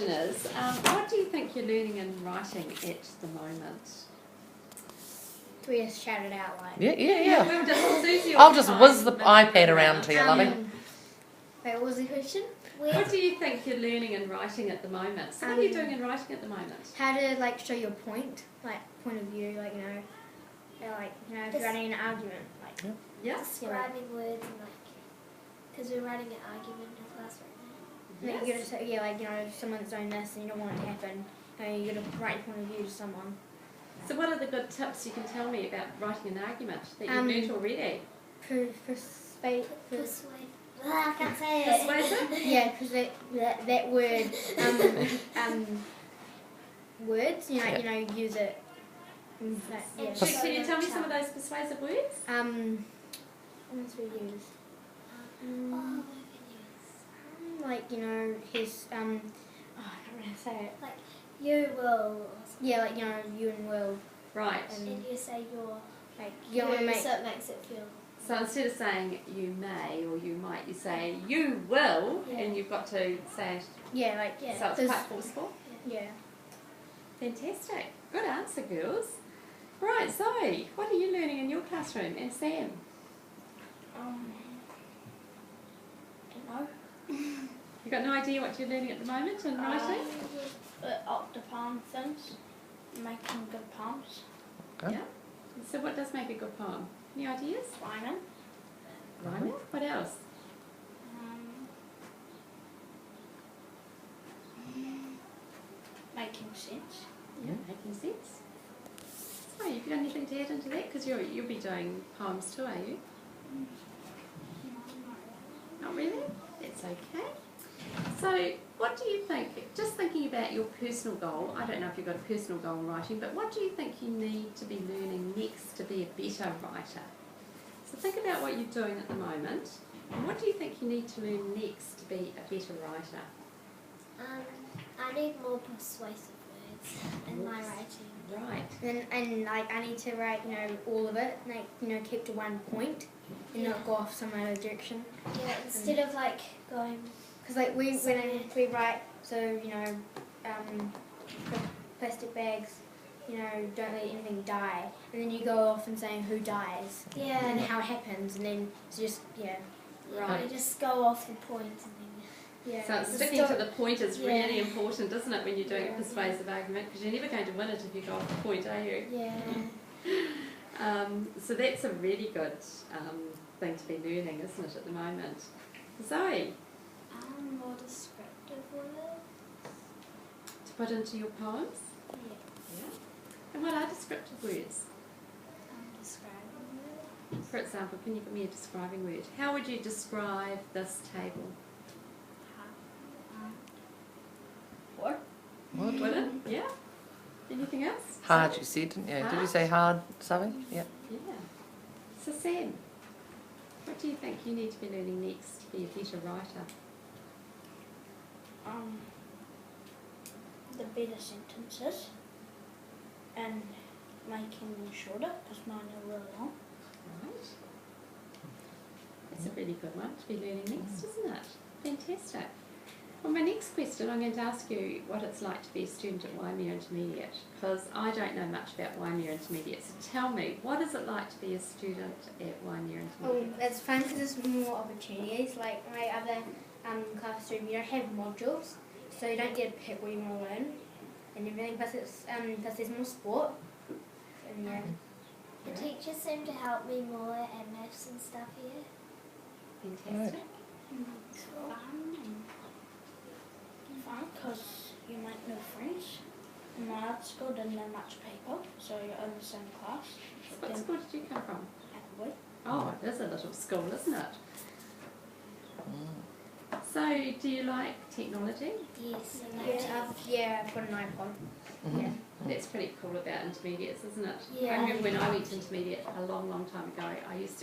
question is, what do you think you're learning in writing at the moment? We just shout it out like. Yeah. We'll just, Susie I'll just whiz the iPad around to you, lovey. Wait, what was the question? What do you think you're learning in writing at the moment? So what are you doing in writing at the moment? How to like show your point, like point of view, like if you're running an argument, like. Yeah. Describing words and because we're writing an argument in class right now. Like, you gotta say, if someone's doing this and you don't want it to happen, you gotta write your point of view to someone. So what are the good tips you can tell me about writing an argument that you've learnt already? Persuade. I can't say it. Persuasive? Yeah, because that word, words, use it. Can you tell me some of those persuasive words? What else we use? His, I can't really say it. Like, you will. Yeah, you and will. Right. And you say your. Like, you want to make. So it makes it feel. So instead of saying you may or you might, you say you will, and you've got to say it. Yeah, So it's quite forceful. Yeah. Fantastic. Good answer, girls. Right, Zoe, what are you learning in your classroom? And Sam? Don't know. You got no idea what you're learning at the moment in writing? Octopalm things, making good palms. Okay. Yeah. So what does make a good poem? Any ideas? Rhyming. Rhyming? What else? Making sense. Yeah, making sense. So, have you got anything to add into that? Because you'll be doing poems too, are you? Not really? That's okay. So, what do you think, just thinking about your personal goal, I don't know if you've got a personal goal in writing, but what do you think you need to be learning next to be a better writer? So think about what you're doing at the moment, and what do you think you need to learn next to be a better writer? I need more persuasive words in my writing. Right. And I need to write, all of it, keep to one point and not go off some other direction. Yeah, instead of going. Because when we write, plastic bags, don't let anything die. And then you go off and saying who dies. Yeah. And how it happens. And then it's just, Right. You just go off the point and then. Yeah. So sticking to the point is really important, isn't it, when you're doing a persuasive argument? Because you're never going to win it if you go off the point, are you? Yeah. So that's a really good thing to be learning, isn't it, at the moment? Zoe? More descriptive words. To put into your poems? Yeah. And what are descriptive words? Describing words. For example, can you give me a describing word? How would you describe this table? What? What? Would it? Yeah. Anything else? Hard, you said, didn't you? Did you say hard, Zoe? Yeah. Yeah. So Sam, what do you think you need to be learning next to be a better writer? The better sentences and making them shorter because mine are really long. Right. That's a really good one to be learning next, isn't it? Fantastic. Well, my next question, I'm going to ask you what it's like to be a student at Waimea Intermediate, because I don't know much about Waimea Intermediate. So tell me, what is it like to be a student at Waimea Intermediate? It's fun because there's more opportunities. Like my other classroom, you don't have modules, so you don't get to pick what you want to learn and everything. Plus, there's more sport. And yeah. The teachers seem to help me more at maths and stuff here. Fantastic. It's fun because you make new friends. In my art school didn't have much people, so you're in the same class. What school did you come from? Appleby. Oh, it is a little school, isn't it? So, do you like technology? Yes. I've got an iPod. Yeah. That's pretty cool about intermediates, isn't it? Yeah. I remember when I went to intermediate a long, long time ago,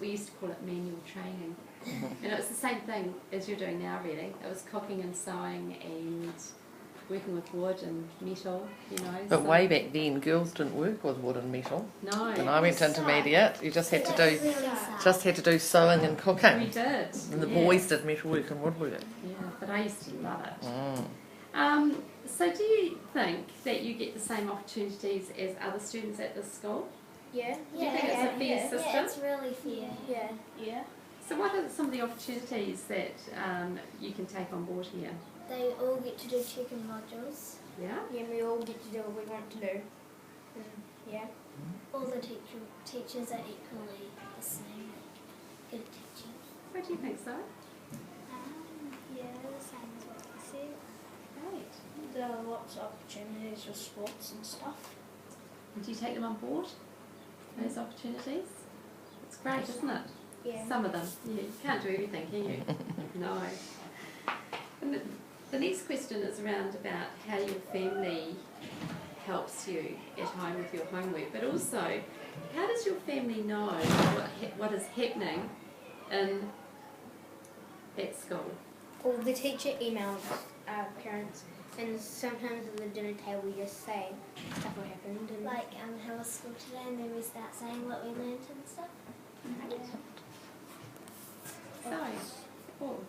we used to call it manual training. And it was the same thing as you're doing now, really. It was cooking and sewing and working with wood and metal, But way back then, girls didn't work with wood and metal. No. When I went to intermediate, you just had to do sewing and We cooking. did. And the yeah. boys did metalwork and woodwork. Yeah, but I used to love it. So do you think that you get the same opportunities as other students at this school? Yeah. Do you think it's a fair system? Yeah, it's really fair. Yeah. Yeah. So what are some of the opportunities that you can take on board here? They all get to do chicken modules. Yeah? Yeah, we all get to do what we want to do. Yeah. All the teachers are equally the same, like, good at teaching. What do you think, so? Yeah, the same as what I said. Great. There are lots of opportunities for sports and stuff. And do you take them on board, those opportunities? It's great, isn't it? Yeah. Some of them. Yeah, you can't do everything, can you? No. And the next question is around about how your family helps you at home with your homework, but also how does your family know what is happening at school? Well, the teacher emails our parents, and sometimes at the dinner table we just say stuff what happened. And Like, how was school today, and then we start saying what we learnt and stuff. So,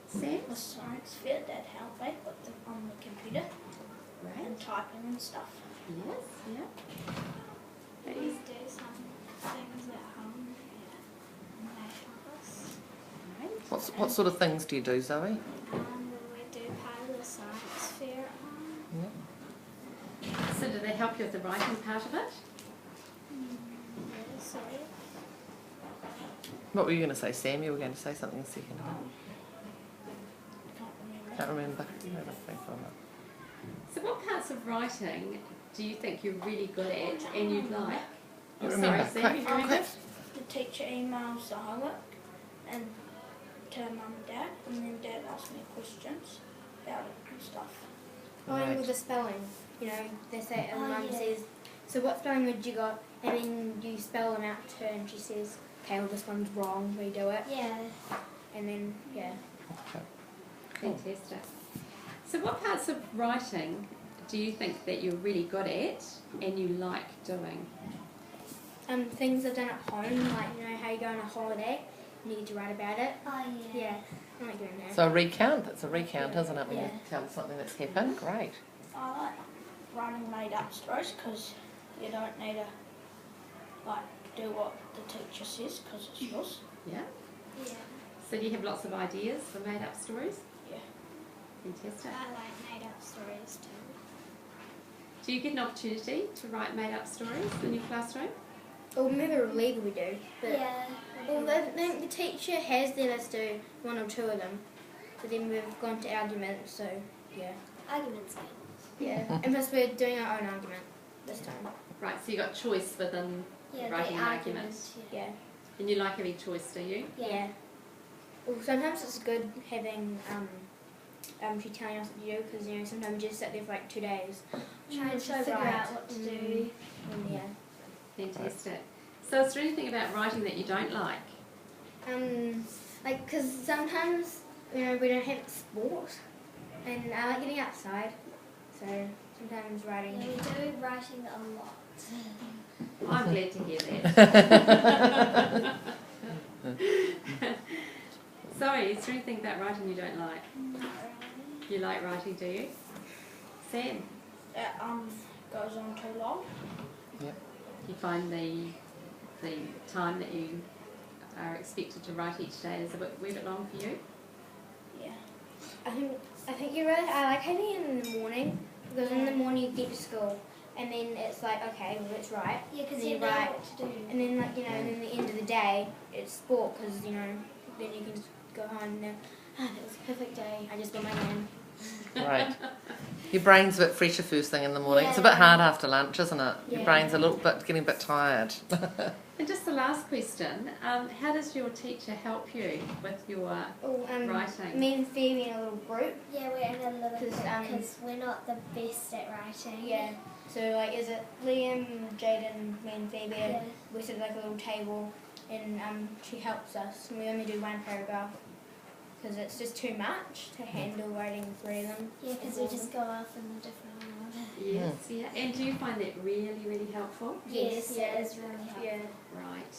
Sam? The science fair that help me with them on the computer Right. and typing and stuff. Yes, yeah. That We is do some things at home, and they help us. great. What sort of things do you do, Zoe? We do part of the science fair at home. Yeah. So do they help you with the writing part of it? Yeah, so What were you going to say, Sam? You were going to say something a second ago. Can't remember. Can't remember. No, think for a moment. So what parts of writing do you think you're really good at and you'd like? Oh, Remember. sorry, Sam, you Quick, remember? quick. The teacher emails the homework and to mum and dad, and then dad asks me questions about it and stuff. going Right. with the spelling, you know, they say, and Oh, mum yeah. says, so what spelling would you got? And then you spell them out to her, and she says, okay, well this one's wrong, redo it. yeah, And then, yeah. Okay. Fantastic. So what parts of writing do you think that you're really good at and you like doing? Things I've done at home, like, you know, how you go on a holiday, and you get to write about it. oh yeah. Yeah, I like doing that. So a recount, that's a recount, isn't it? When you Yeah. tell something that's happened. Great. I like writing made up stories because you don't need to like do what the teacher says because it's yours. Yeah? Yeah, So do you have lots of ideas for made up stories? Yeah. Fantastic. I like made up stories too. Do you get an opportunity to write made up stories in your classroom? Well, maybe legal we do, but Yeah. well, the teacher has let us do one or two of them, but then we've gone to arguments, so yeah. Arguments good. Yeah, and plus we're doing our own argument this time. Right, so you got choice within Yeah, writing the an argument. argument. Yeah. Yeah. And you like having choice, do you? Yeah. Well, sometimes it's good having she telling us what to do because you know sometimes you just sit there for like 2 days. Trying to It's so figure right. out what to do. And yeah. Fantastic. So is there anything about writing that you don't like? Like because sometimes you know we don't have sport, and I like getting outside, so sometimes Yeah, writing. we do writing a lot. I'm glad to hear that. Sorry, is there anything about writing you don't like? Not really. You like writing, do you? Sam, That goes on too long. you find the time that you are expected to write each day is a wee bit long for you? Yeah. I think you're right. I like having it in the morning because in the morning you get to school, and then it's like okay, well let's write. Yeah, because And you you know write. what to do. And then, like, you know, and then the end of the day, it's sport because, you know, then you can just go home and then, that was a perfect day. I just got my name. Right. Your brain's a bit fresher first thing in the morning. It's a bit Yeah. hard after lunch, isn't it? Your Yeah. brain's a little bit getting a bit tired. And just the last question, how does your teacher help you with your writing? Me and Phoebe in a little group. Yeah, we're in a little bit 'Cause, because we're not the best at writing. Yeah. So, like, is it Liam, Jaden, me and Phoebe? Yeah. We sit at, like, a little table and she helps us. And we only do one paragraph because it's just too much to handle writing 3 of them. Yeah, because we just go off in a different order. Yes, yeah. And do you find that really, really helpful? Yes, yeah, it is really helpful. Yeah. Right.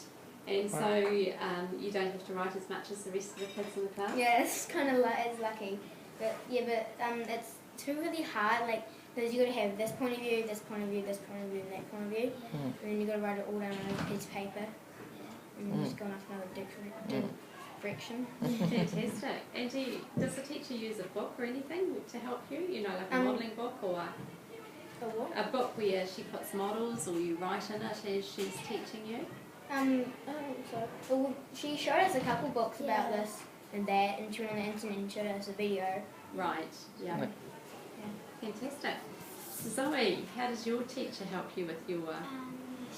And so you don't have to write as much as the rest of the kids in the class? Yeah, it's kind of it's lucky, but yeah, but it's too really hard. Like Because you got to have this point of view, this point of view, this point of view, and that point of view. Yeah. And then you got to write it all down on a piece of paper. Yeah. And then just go off another direction. Fantastic. And does the teacher use a book or anything to help you? You know, like a modelling book or A what? a book where she puts models or you write in it as she's teaching you? I don't think so. Well, she showed us a couple books about Yeah. this and that, and she went on the internet and showed us a video. Right, yeah. Right. Fantastic. Zoe, how does your teacher help you with your...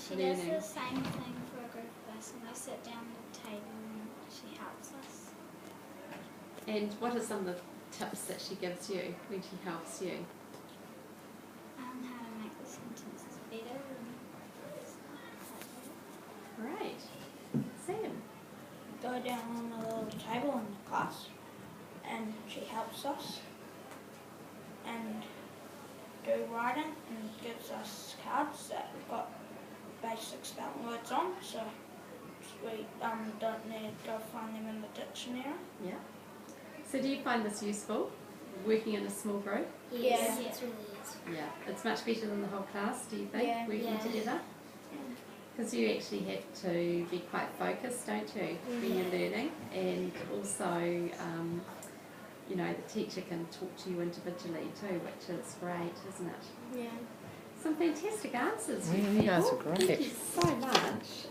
She Learning. does the same thing for a group of us, and I sit down at the table and she helps us. And what are some of the tips that she gives you when she helps you? How to make the sentences better and stuff like that. Great. Sam? Go down on a little table in the class, and she helps us and do writing and gives us cards that have got basic spelling words on, so we don't need to go find them in the dictionary. Yeah. So do you find this useful, working in a small group? Yeah. It's really useful. Yeah. It's much better than the whole class, do you think, Yeah. working Yeah. together? Because you actually have to be quite focused, don't you, when you're learning? And also, you know, the teacher can talk to you individually too, which is great, isn't it? Yeah. Some fantastic answers, Yeah, you you guys people. are great. Thank you so much.